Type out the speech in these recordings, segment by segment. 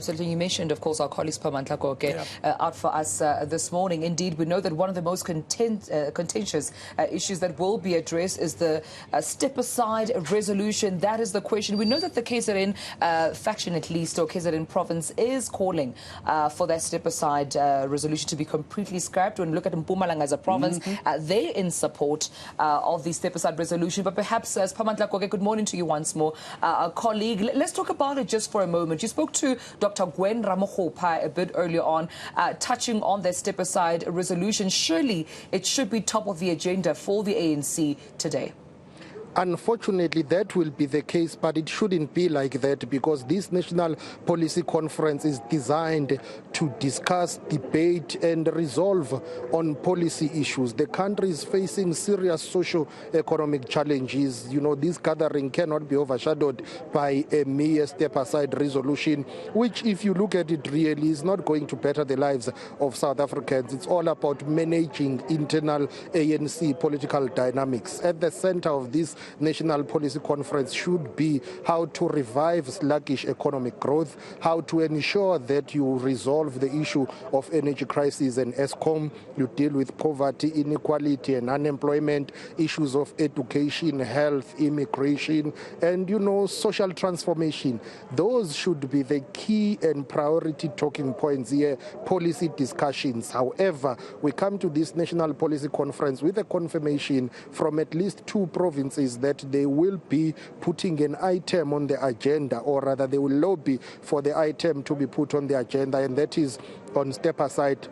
Absolutely. You mentioned, of course, our colleague Siphamandla Goge out for us this morning. Indeed, we know that one of the most contentious issues that will be addressed is the step-aside resolution. That is the question. We know that the KZN faction, at least, or KZN province, is calling for that step-aside resolution to be completely scrapped. When we look at Mpumalanga as a province, they're in support of the step-aside resolution. But perhaps, Siphamandla Goge, good morning to you once more. Our colleague, let's talk about it just for a moment. You spoke to Dr. Gwen Ramogopa a bit earlier on, touching on the step-aside resolution. Surely it should be top of the agenda for the ANC today. Unfortunately, that will be the case, but it shouldn't be like that, because this National Policy Conference is designed to discuss, debate and resolve on policy issues. The country is facing serious socio-economic challenges. You know, this gathering cannot be overshadowed by a mere step-aside resolution, which, if you look at it really, is not going to better the lives of South Africans. It's all about managing internal ANC political dynamics. At the center of this National Policy Conference should be how to revive sluggish economic growth, how to ensure that you resolve the issue of energy crisis and ESCOM, you deal with poverty, inequality and unemployment, issues of education, health, immigration, and, you know, social transformation. Those should be the key and priority talking points here, policy discussions. However, we come to this National Policy Conference with a confirmation from at least two provinces that they will be putting an item on the agenda, or rather they will lobby for the item to be put on the agenda, and that is on step-aside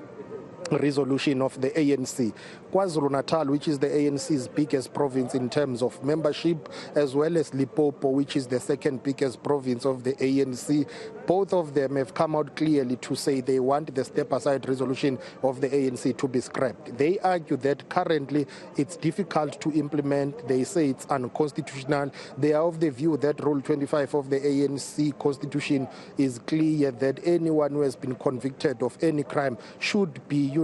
resolution of the ANC. KwaZulu-Natal, which is the ANC's biggest province in terms of membership, as well as Limpopo, which is the second biggest province of the ANC, both of them have come out clearly to say they want the step-aside resolution of the ANC to be scrapped. They argue that currently it's difficult to implement. They say it's unconstitutional. They are of the view that Rule 25 of the ANC Constitution is clear, that anyone who has been convicted of any crime should be,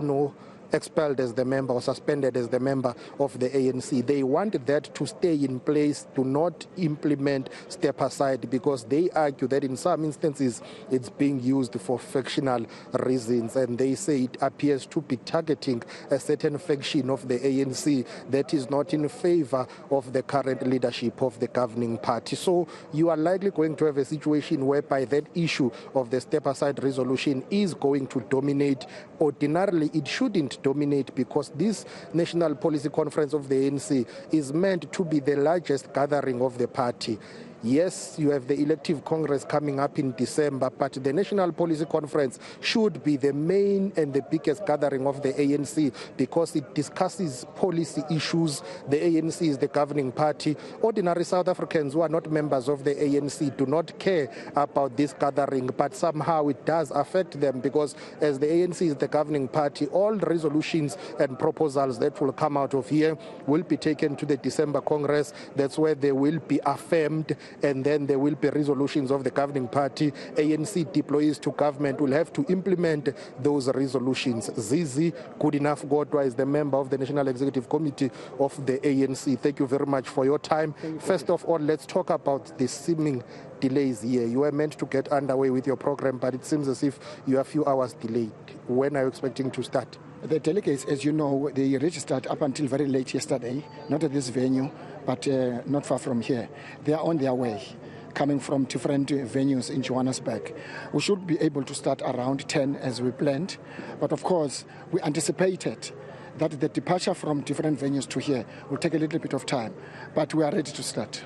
expelled as the member or suspended as the member of the ANC. They want that to stay in place, to not implement step aside, because they argue that in some instances it's being used for factional reasons, and they say it appears to be targeting a certain faction of the ANC that is not in favor of the current leadership of the governing party. So you are likely going to have a situation whereby that issue of the step aside resolution is going to dominate. Ordinarily, it shouldn't dominate, because this National Policy Conference of the ANC is meant to be the largest gathering of the party. Yes, you have the elective Congress coming up in December, but the National Policy Conference should be the main and the biggest gathering of the ANC, because it discusses policy issues. The ANC is the governing party. Ordinary South Africans who are not members of the ANC do not care about this gathering, but somehow it does affect them, because as the ANC is the governing party, all resolutions and proposals that will come out of here will be taken to the December Congress. That's where they will be affirmed, and then there will be resolutions of the governing party. ANC deployees to government will have to implement those resolutions. Zizi Goodenough Godwa is the member of the National Executive Committee of the ANC. Thank you very much for your time. First of all, let's talk about the seeming delays here. You were meant to get underway with your program, but it seems as if you are a few hours delayed. When are you expecting to start? The delegates, as you know, they registered up until very late yesterday, not at this venue, but not far from here. They are on their way, coming from different venues in Johannesburg. We should be able to start around 10 as we planned, but of course, we anticipated that the departure from different venues to here will take a little bit of time, but we are ready to start.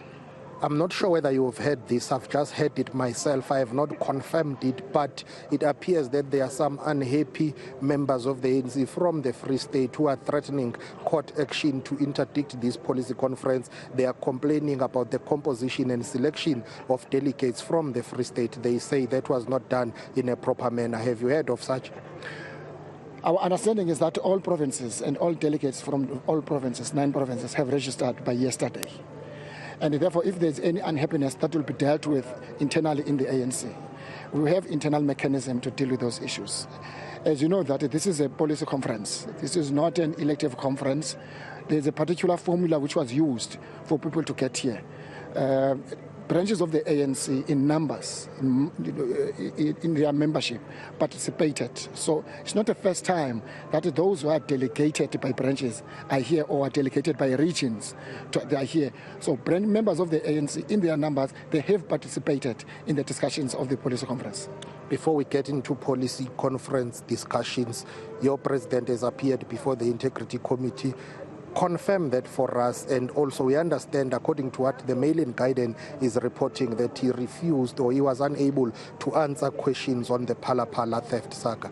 I'm not sure whether you have heard this. I've just heard it myself. I have not confirmed it, but it appears that there are some unhappy members of the ANC from the Free State who are threatening court action to interdict this policy conference. They are complaining about the composition and selection of delegates from the Free State. They say that was not done in a proper manner. Have you heard of such? Our understanding is that all provinces and all delegates from all provinces, 9 provinces, have registered by yesterday. And therefore, if there's any unhappiness, that will be dealt with internally in the ANC. We have internal mechanism to deal with those issues. As you know, that this is a policy conference. This is not an elective conference. There's a particular formula which was used for people to get here. branches of the ANC in numbers, in their membership, participated. So it's not the first time that those who are delegated by branches are here or are delegated by regions, they are here. So members of the ANC, in their numbers, they have participated in the discussions of the policy conference. Before we get into policy conference discussions, your president has appeared before the Integrity Committee. Confirm that for us, and also we understand, according to what the Mail-in Guardian is reporting, that he refused or he was unable to answer questions on the Phala theft saga.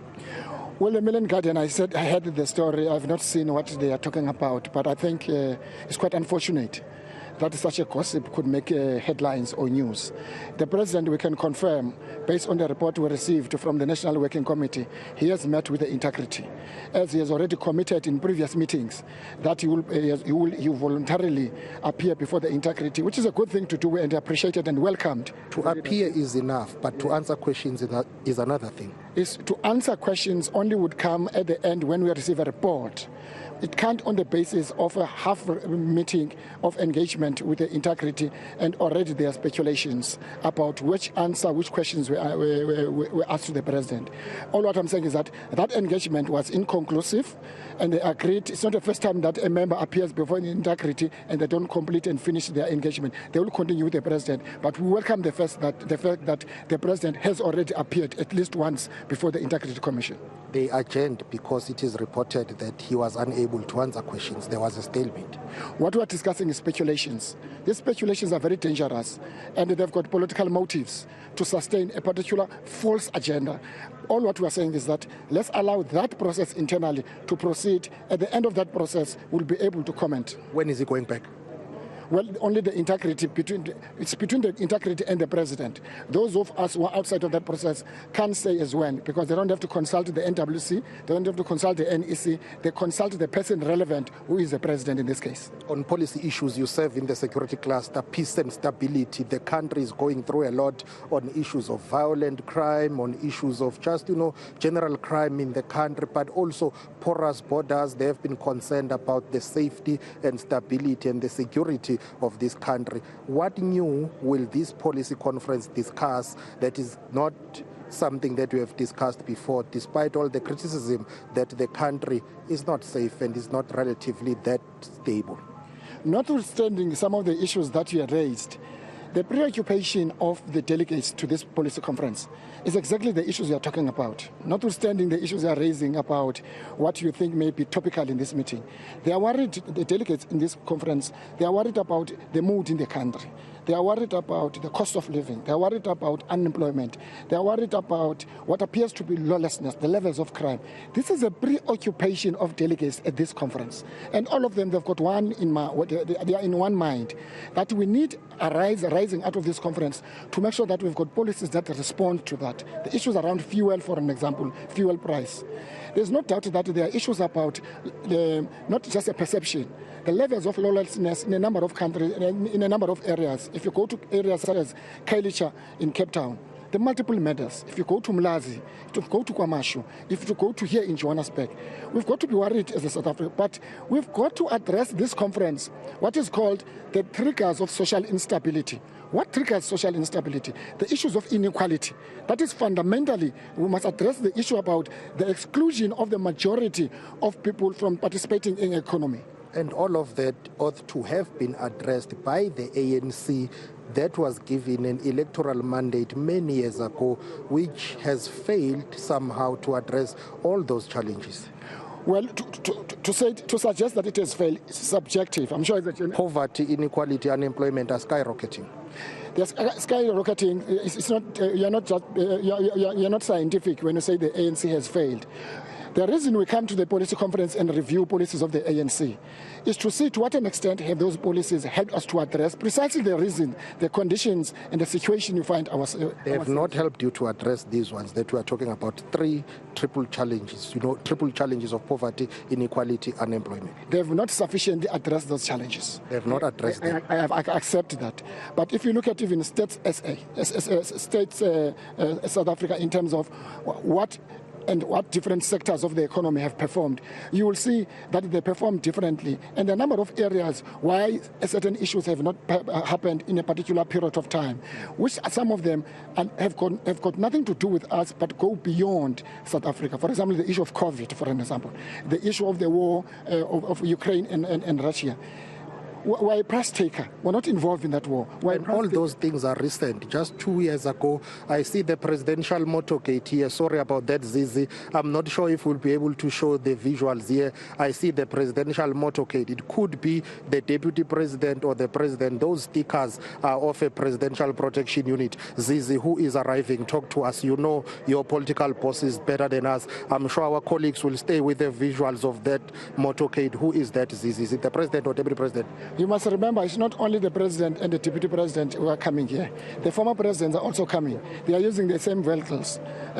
Well, the Mail-in Guardian, I heard the story. I've not seen what they are talking about, but I think it's quite unfortunate that such a gossip could make headlines or news. The president, we can confirm, based on the report we received from the National Working Committee, he has met with the Integrity, as he has already committed in previous meetings that he will voluntarily appear before the Integrity, which is a good thing to do and appreciated and welcomed. To appear is enough, but to answer questions is another thing. To answer questions only would come at the end when we receive a report. It can't on the basis of a half meeting of engagement with the Integrity, and already there are speculations about which questions were asked to the president. All what I'm saying is that engagement was inconclusive, and they agreed. It's not the first time that a member appears before the Integrity and they don't complete and finish their engagement. They will continue with the president, but we welcome the fact that the president has already appeared at least once before the Integrity Commission. They adjourned because it is reported that he was unable to answer questions. There was a stalemate. What we are discussing is speculations. These speculations are very dangerous, and they've got political motives to sustain a particular false agenda. All what we are saying is that let's allow that process internally to proceed. At the end of that process, we'll be able to comment. When is he going back? Well, only the Integrity, it's between the Integrity and the president. Those of us who are outside of that process can't say as when, because they don't have to consult the NWC, they don't have to consult the NEC, they consult the person relevant, who is the president in this case. On policy issues, you serve in the security cluster, peace and stability. The country is going through a lot on issues of violent crime, on issues of just, general crime in the country, but also porous borders. They have been concerned about the safety and stability and the security of this country. What new will this policy conference discuss that is not something that we have discussed before, despite all the criticism that the country is not safe and is not relatively that stable? Notwithstanding some of the issues that you raised, the preoccupation of the delegates to this policy conference is exactly the issues you are talking about. Notwithstanding the issues you are raising about what you think may be topical in this meeting, they are worried, the delegates in this conference, they are worried about the mood in the country. They are worried about the cost of living. They are worried about unemployment. They are worried about what appears to be lawlessness, the levels of crime. This is a preoccupation of delegates at this conference. And all of them, they've got they are in one mind, that we need a rising out of this conference to make sure that we've got policies that respond to that. The issues around fuel, for an example, fuel price. There's no doubt that there are issues about not just a perception, the levels of lawlessness in a number of countries, in a number of areas. If you go to areas such as Kailicha in Cape Town, the multiple murders. If you go to Mlazi, if you go to KwaMashu, if you go to here in Johannesburg, we've got to be worried as a South Africa. But we've got to address this conference, what is called the triggers of social instability. What triggers social instability? The issues of inequality. That is fundamentally, we must address the issue about the exclusion of the majority of people from participating in the economy. And all of that ought to have been addressed by the ANC that was given an electoral mandate many years ago, which has failed somehow to address all those challenges. Well, to suggest that it has failed is subjective. I'm sure that poverty, inequality, unemployment are skyrocketing. Yes, skyrocketing. It's not. You're not scientific when you say the ANC has failed. The reason we come to the policy conference and review policies of the ANC is to see to what an extent have those policies helped us to address precisely the reason, the conditions and the situation you find ourselves. They have not helped you to address these ones that we are talking about, triple challenges, triple challenges of poverty, inequality, unemployment. They have not sufficiently addressed those challenges. They have not addressed them. I accept that. But if you look at even states South Africa in terms of what and what different sectors of the economy have performed, you will see that they perform differently. And a number of areas why certain issues have not happened in a particular period of time, which some of them have got nothing to do with us but go beyond South Africa. For example, the issue of COVID, for an example, the issue of the war of Ukraine and Russia. We're a price taker. We're not involved in that war. And all those things are recent. Just 2 years ago, I see the presidential motorcade here. Sorry about that, Zizi. I'm not sure if we'll be able to show the visuals here. I see the presidential motorcade. It could be the deputy president or the president. Those stickers are of a presidential protection unit. Zizi, who is arriving? Talk to us. You know your political bosses better than us. I'm sure our colleagues will stay with the visuals of that motorcade. Who is that, Zizi? Is it the president or deputy president? You must remember, it's not only the president and the deputy president who are coming here. The former presidents are also coming. They are using the same vehicles,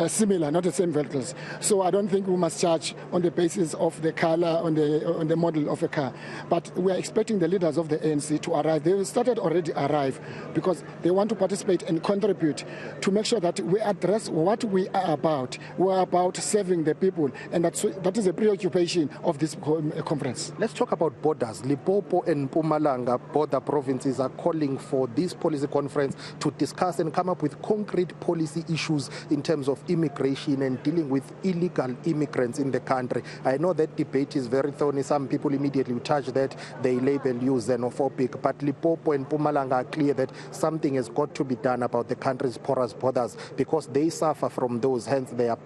similar, not the same vehicles. So I don't think we must judge on the basis of the color, on the model of a car. But we are expecting the leaders of the ANC to arrive. They started already arrive because they want to participate and contribute to make sure that we address what we are about. We are about serving the people, and that is a preoccupation of this conference. Let's talk about borders. Limpopo and Mpumalanga border provinces are calling for this policy conference to discuss and come up with concrete policy issues in terms of immigration and dealing with illegal immigrants in the country. I know that debate is very thorny. Some people immediately touch that. They label you xenophobic. But Limpopo and Mpumalanga are clear that something has got to be done about the country's porous borders because they suffer from those, hence they are,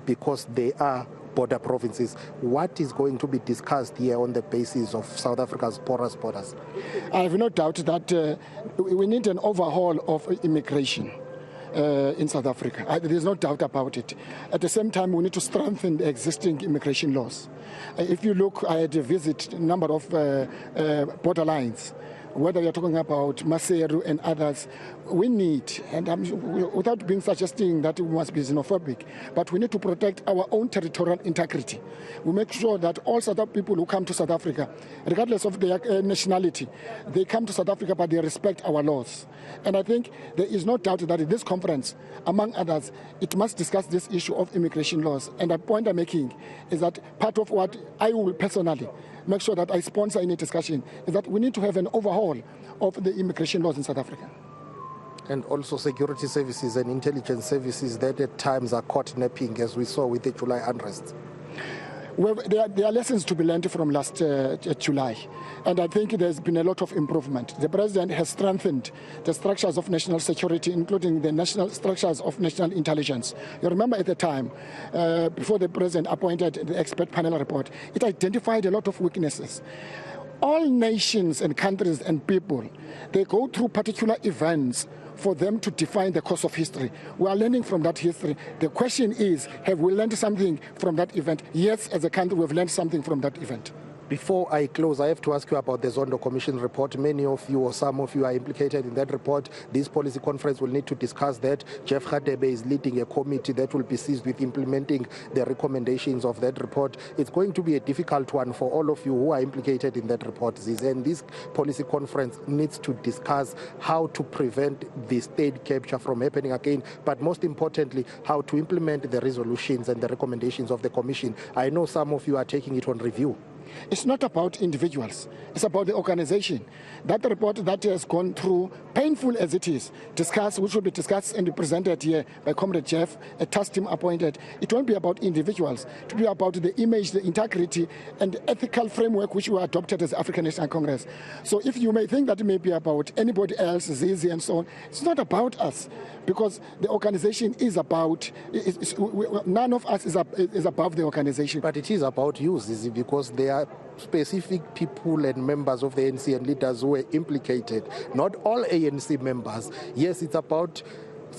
because they are border provinces. What is going to be discussed here on the basis of South Africa's porous borders? I have no doubt that we need an overhaul of immigration in South Africa. There is no doubt about it. At the same time, we need to strengthen the existing immigration laws. If you look, I had a visit a number of borderlines, whether you're talking about Maseru and others, we need, and without being suggesting that we must be xenophobic, but we need to protect our own territorial integrity. We make sure that all South African people who come to South Africa, regardless of their nationality, they come to South Africa but they respect our laws. And I think there is no doubt that in this conference, among others, it must discuss this issue of immigration laws. And the point I'm making is that part of what I will personally make sure that I sponsor in a discussion is that we need to have an overhaul of the immigration laws in South Africa. And also security services and intelligence services that at times are caught napping, as we saw with the July unrest. Well, there are lessons to be learned from last July, and I think there's been a lot of improvement. The president has strengthened the structures of national security, including the national structures of national intelligence. You remember at the time, before the president appointed the expert panel report, it identified a lot of weaknesses. All nations and countries and people, they go through particular events for them to define the course of history. We are learning from that history. The question is, have we learned something from that event? Yes, as a country, we've learned something from that event. Before I close, I have to ask you about the Zondo Commission report. Many of you or some of you are implicated in that report. This policy conference will need to discuss that. Jeff Radebe is leading a committee that will be seized with implementing the recommendations of that report. It's going to be a difficult one for all of you who are implicated in that report. And this policy conference needs to discuss how to prevent the state capture from happening again, but most importantly, how to implement the resolutions and the recommendations of the Commission. I know some of you are taking it on review. It's not about individuals. It's about the organization. That report that has gone through, painful as it is, which will be discussed and be presented here by Comrade Jeff, a task team appointed. It won't be about individuals. It will be about the image, the integrity, and the ethical framework which we adopted as African National Congress. So if you may think that it may be about anybody else, Zizi and so on, it's not about us, because the organization is about, none of us is above the organization. But it is about you, Zizi, because they are specific people and members of the ANC and leaders who were implicated. Not all ANC members. Yes, it's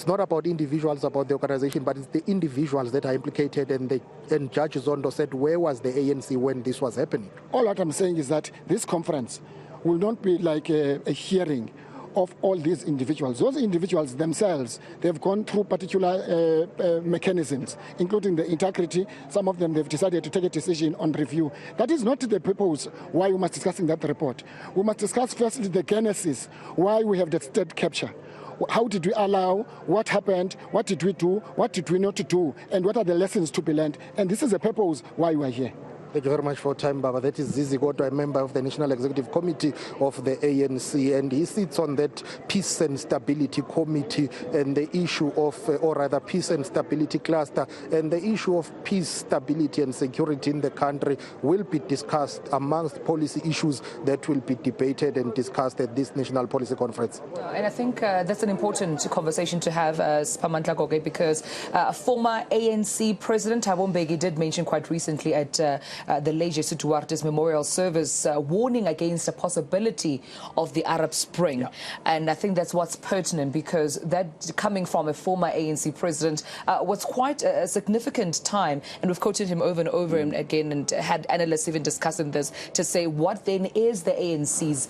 not about individuals, about the organization, but it's the individuals that are implicated. And Judge Zondo said, where was the ANC when this was happening? All what I'm saying is that this conference will not be like a hearing of all these individuals. Those individuals themselves, they've gone through particular mechanisms, including the integrity. Some of them, they've decided to take a decision on review. That is not the purpose why we must discuss in that report. We must discuss firstly the genesis, why we have the state capture. how did we allow, what happened, what did we do, what did we not do, and what are the lessons to be learned. And this is the purpose why we are here. Thank you very much for your time, Baba. That is Zizi Kodwa, a member of the National Executive Committee of the ANC, and he sits on that Peace and Stability Committee, and the issue of, or rather Peace and Stability Cluster, and the issue of peace, stability and security in the country will be discussed amongst policy issues that will be debated and discussed at this National Policy Conference. And I think that's an important conversation to have, Siphamandla Goge, because former ANC President Thabo Mbeki did mention quite recently at the Leisure Duarte's memorial service, warning against the possibility of the Arab Spring. Yeah. And I think that's what's pertinent, because that coming from a former ANC president was quite a significant time. And we've quoted him over and over again, and had analysts even discussing this to say, what then is the ANC's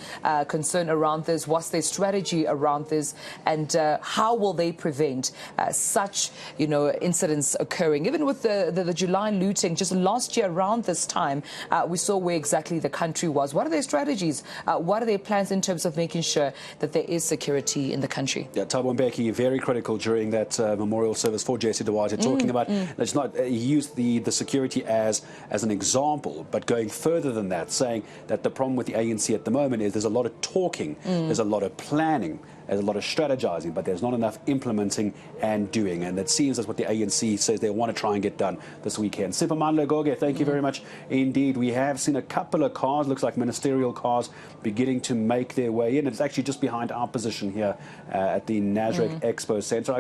concern around this? What's their strategy around this? And how will they prevent such, incidents occurring? Even with the July looting just last year around this time, we saw where exactly the country was. What are their strategies? What are their plans in terms of making sure that there is security in the country? Yeah, Thabo Mbeki, very critical during that memorial service for J.C. Duarte, talking about, it's not, he used the security as an example, but going further than that, saying that the problem with the ANC at the moment is there's a lot of talking, there's a lot of planning, there's a lot of strategizing, but there's not enough implementing and doing. And it seems that's what the ANC says they want to try and get done this weekend. Siphamandla Goge, thank you very much indeed. We have seen a couple of cars, looks like ministerial cars, beginning to make their way in. It's actually just behind our position here at the Nasrec Expo Centre.